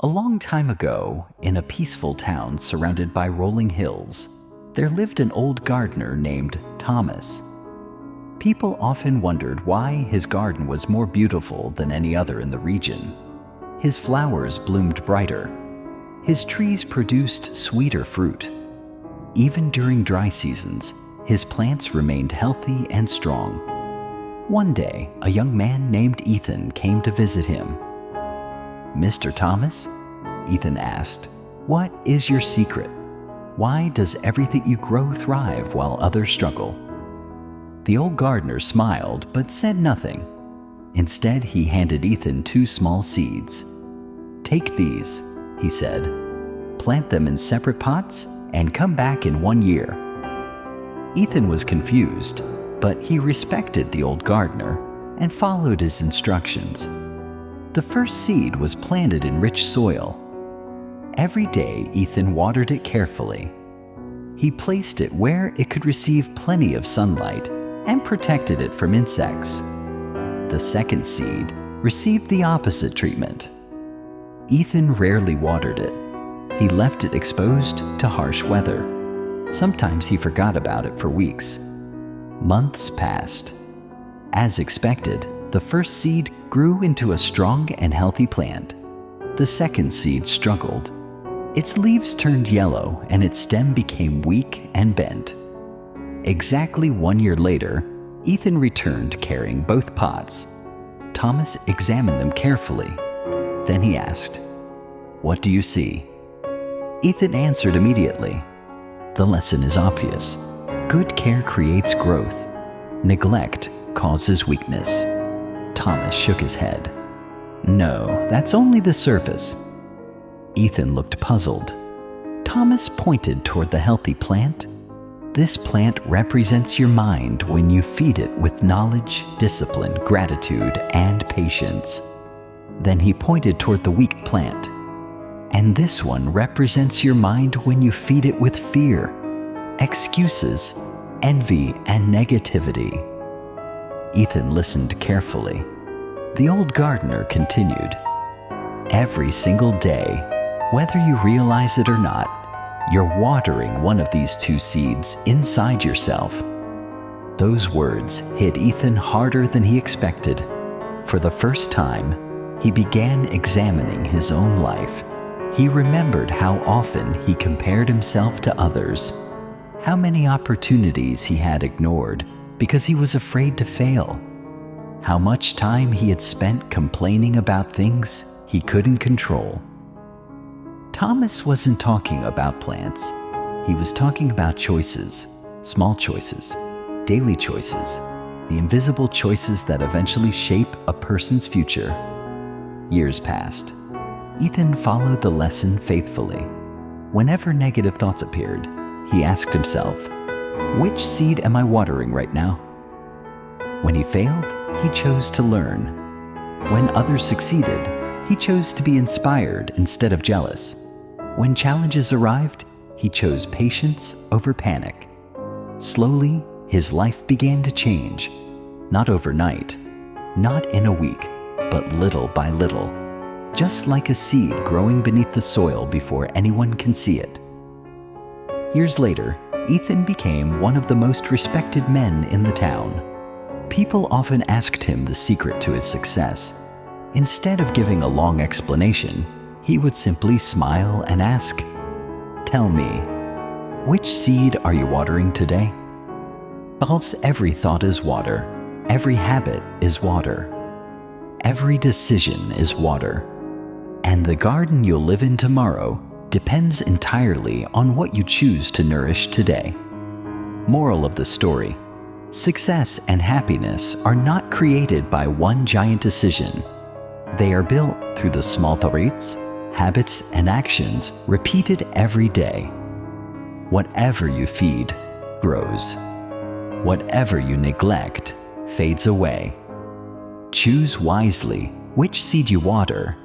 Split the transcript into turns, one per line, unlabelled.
A long time ago, in a peaceful town surrounded by rolling hills, there lived an old gardener named Thomas. People often wondered why his garden was more beautiful than any other in the region. His flowers bloomed brighter. His trees produced sweeter fruit. Even during dry seasons, his plants remained healthy and strong. One day, a young man named Ethan came to visit him. "Mr. Thomas?" Ethan asked, "What is your secret? Why does everything you grow thrive while others struggle?" The old gardener smiled but said nothing. Instead, he handed Ethan 2 small seeds. "Take these," he said. "Plant them in separate pots and come back in 1 year." Ethan was confused, but he respected the old gardener and followed his instructions. The first seed was planted in rich soil. Every day, Ethan watered it carefully. He placed it where it could receive plenty of sunlight and protected it from insects. The second seed received the opposite treatment. Ethan rarely watered it. He left it exposed to harsh weather. Sometimes he forgot about it for weeks. Months passed. As expected, the first seed grew into a strong and healthy plant. The second seed struggled. Its leaves turned yellow and its stem became weak and bent. Exactly 1 year later, Ethan returned carrying both pots. Thomas examined them carefully. Then he asked, "What do you see?" Ethan answered immediately, "The lesson is obvious. Good care creates growth. Neglect causes weakness." Thomas shook his head. "No, that's only the surface." Ethan looked puzzled. Thomas pointed toward the healthy plant. "This plant represents your mind when you feed it with knowledge, discipline, gratitude, and patience." Then he pointed toward the weak plant. "And this one represents your mind when you feed it with fear, excuses, envy, and negativity." Ethan listened carefully. The old gardener continued, "Every single day, whether you realize it or not, you're watering one of these 2 seeds inside yourself." Those words hit Ethan harder than he expected. For the first time, he began examining his own life. He remembered how often he compared himself to others, how many opportunities he had ignored because he was afraid to fail, how much time he had spent complaining about things he couldn't control. Thomas wasn't talking about plants. He was talking about choices, small choices, daily choices, the invisible choices that eventually shape a person's future. Years passed. Ethan followed the lesson faithfully. Whenever negative thoughts appeared, he asked himself, "Which seed am I watering right now?" When he failed, he chose to learn. When others succeeded, he chose to be inspired instead of jealous. When challenges arrived, he chose patience over panic. Slowly, his life began to change. Not overnight, not in a week, but little by little. Just like a seed growing beneath the soil before anyone can see it. Years later, Ethan became one of the most respected men in the town. People often asked him the secret to his success. Instead of giving a long explanation, he would simply smile and ask, "Tell me, which seed are you watering today?" Because every thought is water, every habit is water, every decision is water, and the garden you'll live in tomorrow depends entirely on what you choose to nourish today. Moral of the story: success and happiness are not created by one giant decision. They are built through the small traits, habits, and actions repeated every day. Whatever you feed grows. Whatever you neglect fades away. Choose wisely which seed you water